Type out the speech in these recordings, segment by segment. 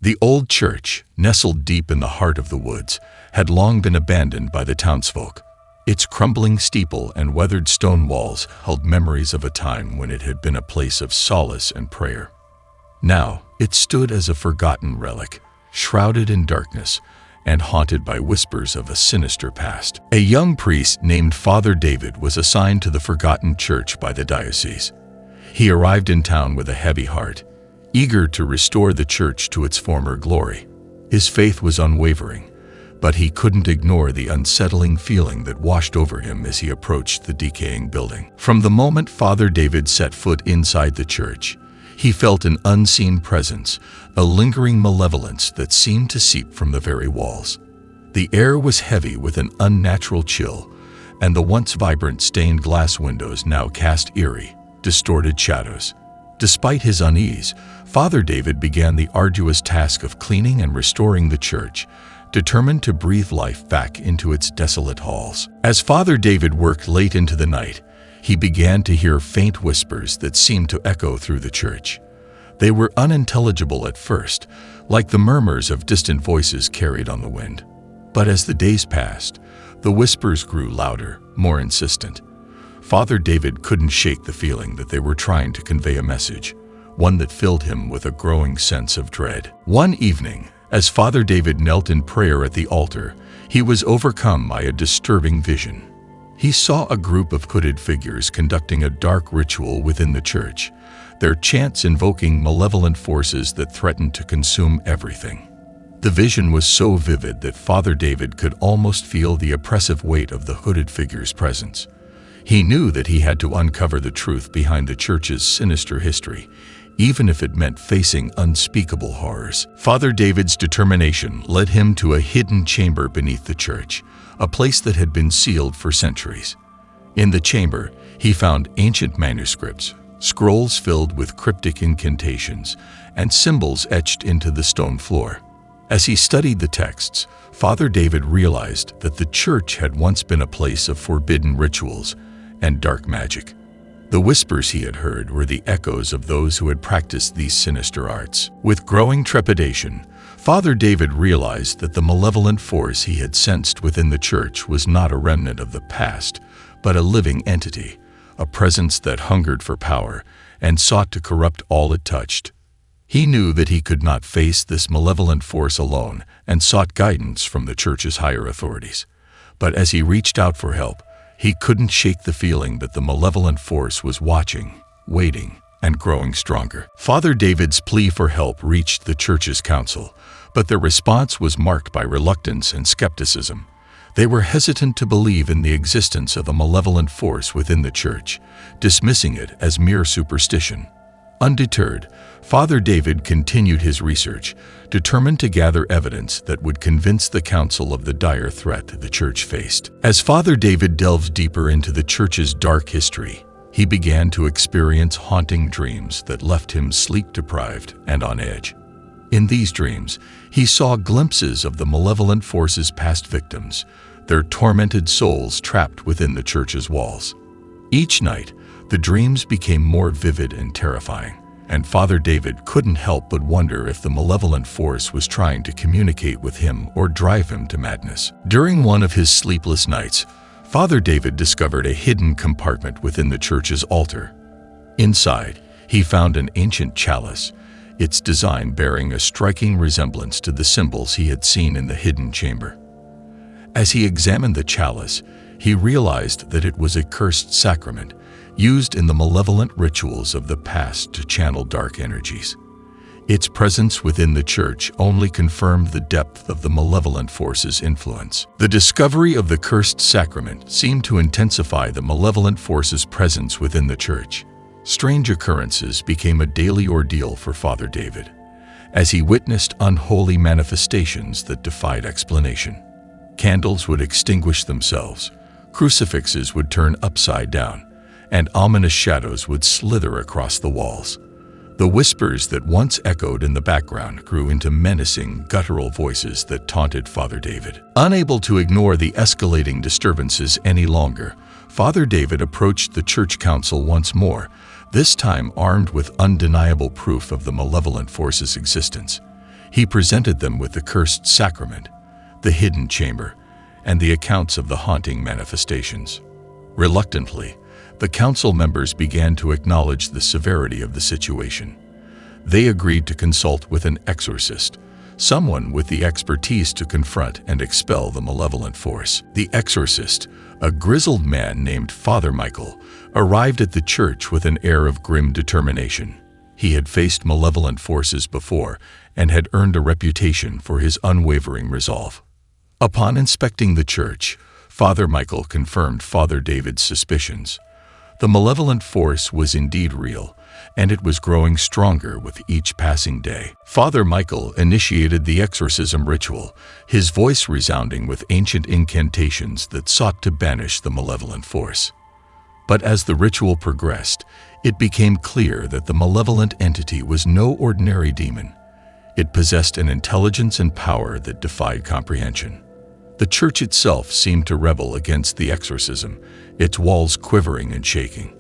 The old church, nestled deep in the heart of the woods, had long been abandoned by the townsfolk. Its crumbling steeple and weathered stone walls held memories of a time when it had been a place of solace and prayer. Now, it stood as a forgotten relic, shrouded in darkness and haunted by whispers of a sinister past. A young priest named Father David was assigned to the forgotten church by the diocese. He arrived in town with a heavy heart, eager to restore the church to its former glory. His faith was unwavering, but he couldn't ignore the unsettling feeling that washed over him as he approached the decaying building. From the moment Father David set foot inside the church, he felt an unseen presence, a lingering malevolence that seemed to seep from the very walls. The air was heavy with an unnatural chill, and the once vibrant stained glass windows now cast eerie, distorted shadows. Despite his unease, Father David began the arduous task of cleaning and restoring the church, determined to breathe life back into its desolate halls. As Father David worked late into the night, he began to hear faint whispers that seemed to echo through the church. They were unintelligible at first, like the murmurs of distant voices carried on the wind. But as the days passed, the whispers grew louder, more insistent. Father David couldn't shake the feeling that they were trying to convey a message, one that filled him with a growing sense of dread. One evening, as Father David knelt in prayer at the altar, he was overcome by a disturbing vision. He saw a group of hooded figures conducting a dark ritual within the church, their chants invoking malevolent forces that threatened to consume everything. The vision was so vivid that Father David could almost feel the oppressive weight of the hooded figures' presence. He knew that he had to uncover the truth behind the church's sinister history, even if it meant facing unspeakable horrors. Father David's determination led him to a hidden chamber beneath the church, a place that had been sealed for centuries. In the chamber, he found ancient manuscripts, scrolls filled with cryptic incantations, and symbols etched into the stone floor. As he studied the texts, Father David realized that the church had once been a place of forbidden rituals and dark magic. The whispers he had heard were the echoes of those who had practiced these sinister arts. With growing trepidation, Father David realized that the malevolent force he had sensed within the church was not a remnant of the past, but a living entity, a presence that hungered for power and sought to corrupt all it touched. He knew that he could not face this malevolent force alone and sought guidance from the church's higher authorities. But as he reached out for help, he couldn't shake the feeling that the malevolent force was watching, waiting, and growing stronger. Father David's plea for help reached the church's council, but their response was marked by reluctance and skepticism. They were hesitant to believe in the existence of a malevolent force within the church, dismissing it as mere superstition. Undeterred, Father David continued his research, determined to gather evidence that would convince the council of the dire threat the church faced. As Father David delved deeper into the church's dark history, he began to experience haunting dreams that left him sleep-deprived and on edge. In these dreams, he saw glimpses of the malevolent force's past victims, their tormented souls trapped within the church's walls. Each night, the dreams became more vivid and terrifying, and Father David couldn't help but wonder if the malevolent force was trying to communicate with him or drive him to madness. During one of his sleepless nights, Father David discovered a hidden compartment within the church's altar. Inside, he found an ancient chalice, its design bearing a striking resemblance to the symbols he had seen in the hidden chamber. As he examined the chalice, he realized that it was a cursed sacrament, used in the malevolent rituals of the past to channel dark energies. Its presence within the church only confirmed the depth of the malevolent force's influence. The discovery of the cursed sacrament seemed to intensify the malevolent force's presence within the church. Strange occurrences became a daily ordeal for Father David, as he witnessed unholy manifestations that defied explanation. Candles would extinguish themselves, crucifixes would turn upside down, and ominous shadows would slither across the walls. The whispers that once echoed in the background grew into menacing, guttural voices that taunted Father David. Unable to ignore the escalating disturbances any longer, Father David approached the church council once more, this time armed with undeniable proof of the malevolent force's existence. He presented them with the cursed sacrament, the hidden chamber, and the accounts of the haunting manifestations. Reluctantly, the council members began to acknowledge the severity of the situation. They agreed to consult with an exorcist, someone with the expertise to confront and expel the malevolent force. The exorcist, a grizzled man named Father Michael, arrived at the church with an air of grim determination. He had faced malevolent forces before and had earned a reputation for his unwavering resolve. Upon inspecting the church, Father Michael confirmed Father David's suspicions. The malevolent force was indeed real, and it was growing stronger with each passing day. Father Michael initiated the exorcism ritual, his voice resounding with ancient incantations that sought to banish the malevolent force. But as the ritual progressed, it became clear that the malevolent entity was no ordinary demon. It possessed an intelligence and power that defied comprehension. The church itself seemed to rebel against the exorcism, its walls quivering and shaking.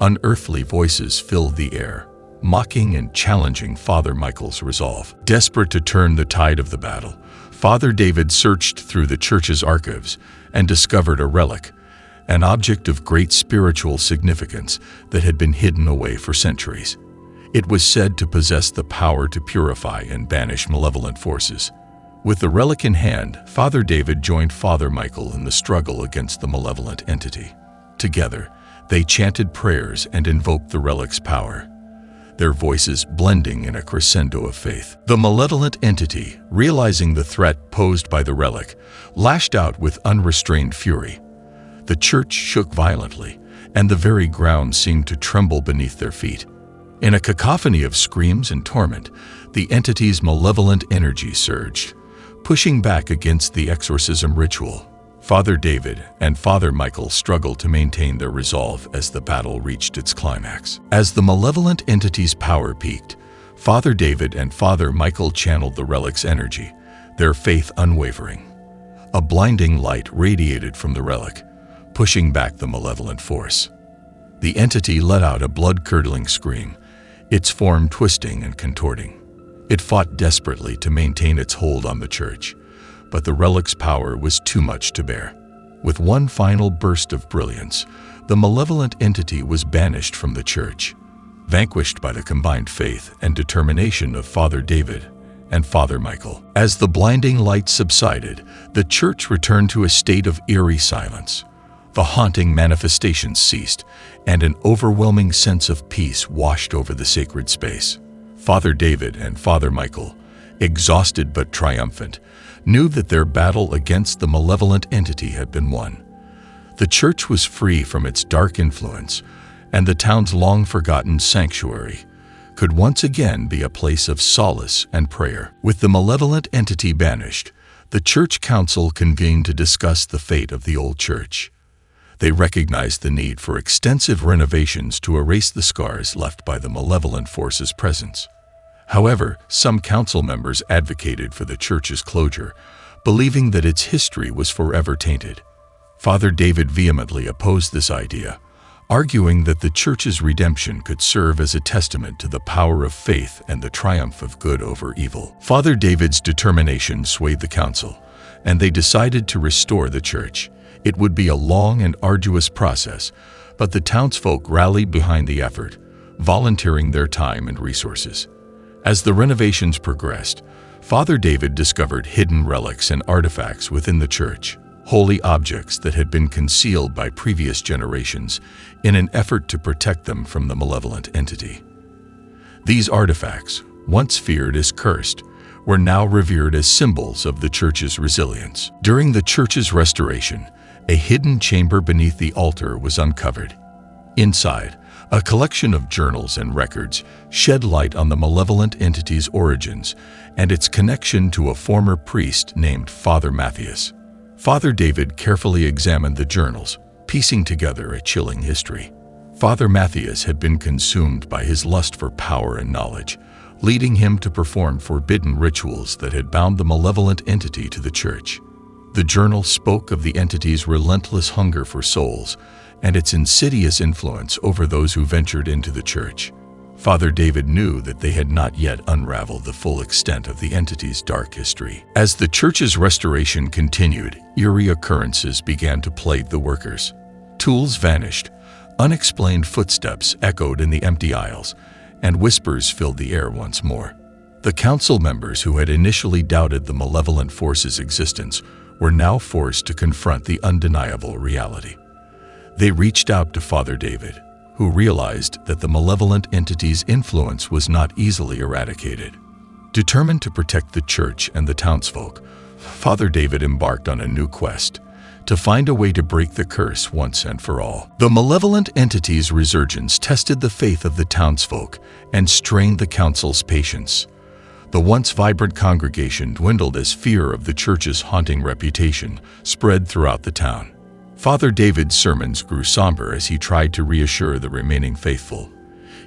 Unearthly voices filled the air, mocking and challenging Father Michael's resolve. Desperate to turn the tide of the battle, Father David searched through the church's archives and discovered a relic, an object of great spiritual significance that had been hidden away for centuries. It was said to possess the power to purify and banish malevolent forces. With the relic in hand, Father David joined Father Michael in the struggle against the malevolent entity. Together, they chanted prayers and invoked the relic's power, their voices blending in a crescendo of faith. The malevolent entity, realizing the threat posed by the relic, lashed out with unrestrained fury. The church shook violently, and the very ground seemed to tremble beneath their feet. In a cacophony of screams and torment, the entity's malevolent energy surged, pushing back against the exorcism ritual. Father David and Father Michael struggled to maintain their resolve as the battle reached its climax. As the malevolent entity's power peaked, Father David and Father Michael channeled the relic's energy, their faith unwavering. A blinding light radiated from the relic, pushing back the malevolent force. The entity let out a blood-curdling scream, its form twisting and contorting. It fought desperately to maintain its hold on the church, but the relic's power was too much to bear. With one final burst of brilliance, the malevolent entity was banished from the church, vanquished by the combined faith and determination of Father David and Father Michael. As the blinding light subsided, the church returned to a state of eerie silence. The haunting manifestations ceased, and an overwhelming sense of peace washed over the sacred space. Father David and Father Michael, exhausted but triumphant, knew that their battle against the malevolent entity had been won. The church was free from its dark influence, and the town's long-forgotten sanctuary could once again be a place of solace and prayer. With the malevolent entity banished, the church council convened to discuss the fate of the old church. They recognized the need for extensive renovations to erase the scars left by the malevolent force's presence. However, some council members advocated for the church's closure, believing that its history was forever tainted. Father David vehemently opposed this idea, arguing that the church's redemption could serve as a testament to the power of faith and the triumph of good over evil. Father David's determination swayed the council, and they decided to restore the church. It would be a long and arduous process, but the townsfolk rallied behind the effort, volunteering their time and resources. As the renovations progressed, Father David discovered hidden relics and artifacts within the church, holy objects that had been concealed by previous generations in an effort to protect them from the malevolent entity. These artifacts, once feared as cursed, were now revered as symbols of the church's resilience. During the church's restoration, a hidden chamber beneath the altar was uncovered. Inside, a collection of journals and records shed light on the malevolent entity's origins and its connection to a former priest named Father Matthias. Father David carefully examined the journals, piecing together a chilling history. Father Matthias had been consumed by his lust for power and knowledge, leading him to perform forbidden rituals that had bound the malevolent entity to the church. The journal spoke of the entity's relentless hunger for souls and its insidious influence over those who ventured into the church. Father David knew that they had not yet unraveled the full extent of the entity's dark history. As the church's restoration continued, eerie occurrences began to plague the workers. Tools vanished, unexplained footsteps echoed in the empty aisles, and whispers filled the air once more. The council members who had initially doubted the malevolent force's existence were now forced to confront the undeniable reality. They reached out to Father David, who realized that the malevolent entity's influence was not easily eradicated. Determined to protect the church and the townsfolk, Father David embarked on a new quest to find a way to break the curse once and for all. The malevolent entity's resurgence tested the faith of the townsfolk and strained the council's patience. The once vibrant congregation dwindled as fear of the church's haunting reputation spread throughout the town. Father David's sermons grew somber as he tried to reassure the remaining faithful.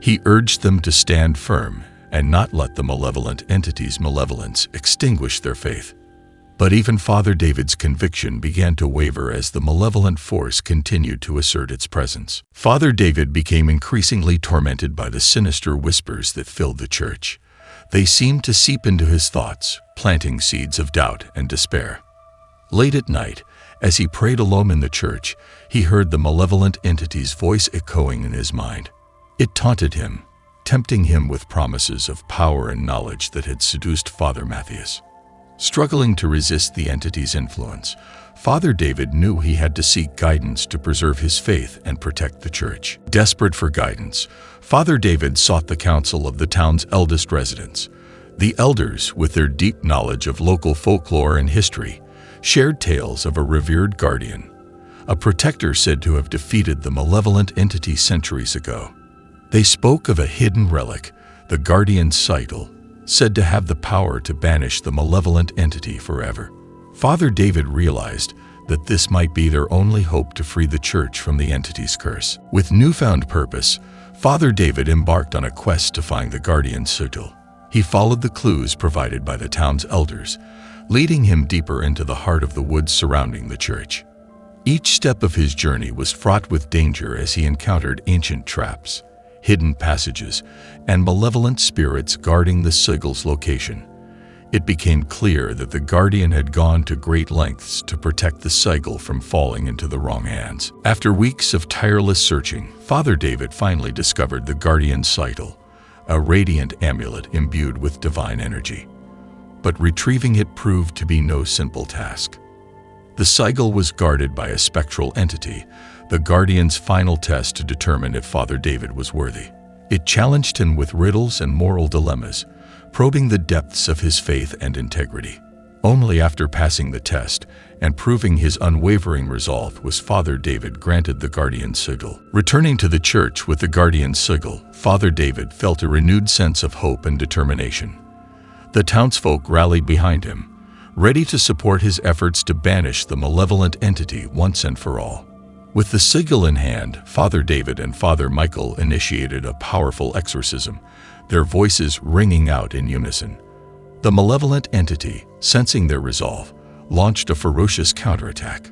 He urged them to stand firm and not let the malevolent entity's malevolence extinguish their faith. But even Father David's conviction began to waver as the malevolent force continued to assert its presence. Father David became increasingly tormented by the sinister whispers that filled the church. They seemed to seep into his thoughts, planting seeds of doubt and despair. Late at night, as he prayed alone in the church, he heard the malevolent entity's voice echoing in his mind. It taunted him, tempting him with promises of power and knowledge that had seduced Father Matthias. Struggling to resist the entity's influence, Father David knew he had to seek guidance to preserve his faith and protect the church. Desperate for guidance, Father David sought the counsel of the town's eldest residents. The elders, with their deep knowledge of local folklore and history, shared tales of a revered guardian, a protector said to have defeated the malevolent entity centuries ago. They spoke of a hidden relic, the guardian's sigil, said to have the power to banish the malevolent entity forever. Father David realized that this might be their only hope to free the church from the entity's curse. With newfound purpose, Father David embarked on a quest to find the guardian's sigil. He followed the clues provided by the town's elders, leading him deeper into the heart of the woods surrounding the church. Each step of his journey was fraught with danger as he encountered ancient traps, hidden passages, and malevolent spirits guarding the sigil's location. It became clear that the guardian had gone to great lengths to protect the sigil from falling into the wrong hands. After weeks of tireless searching, Father David finally discovered the guardian's sigil, a radiant amulet imbued with divine energy. But retrieving it proved to be no simple task. The sigil was guarded by a spectral entity, the guardian's final test to determine if Father David was worthy. It challenged him with riddles and moral dilemmas, probing the depths of his faith and integrity. Only after passing the test and proving his unwavering resolve was Father David granted the guardian's sigil. Returning to the church with the guardian's sigil, Father David felt a renewed sense of hope and determination. The townsfolk rallied behind him, ready to support his efforts to banish the malevolent entity once and for all. With the sigil in hand, Father David and Father Michael initiated a powerful exorcism, their voices ringing out in unison. The malevolent entity, sensing their resolve, launched a ferocious counterattack.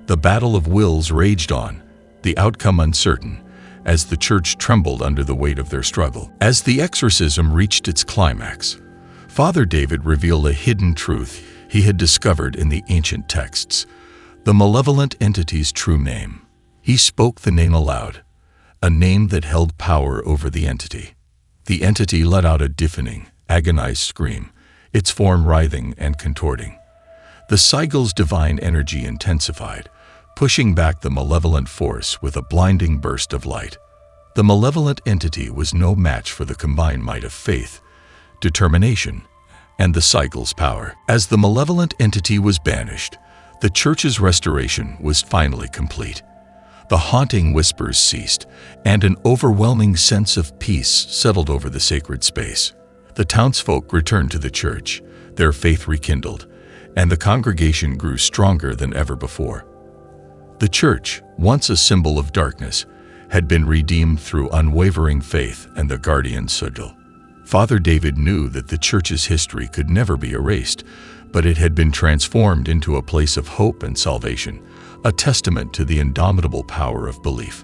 The battle of wills raged on, the outcome uncertain, as the church trembled under the weight of their struggle. As the exorcism reached its climax, Father David revealed a hidden truth he had discovered in the ancient texts, the malevolent entity's true name. He spoke the name aloud, a name that held power over the entity. The entity let out a deafening, agonized scream, its form writhing and contorting. The sigil's divine energy intensified, pushing back the malevolent force with a blinding burst of light. The malevolent entity was no match for the combined might of faith, determination, and the sigil's power. As the malevolent entity was banished, the church's restoration was finally complete. The haunting whispers ceased, and an overwhelming sense of peace settled over the sacred space. The townsfolk returned to the church, their faith rekindled, and the congregation grew stronger than ever before. The church, once a symbol of darkness, had been redeemed through unwavering faith and the guardian's sigil. Father David knew that the church's history could never be erased, but it had been transformed into a place of hope and salvation, a testament to the indomitable power of belief.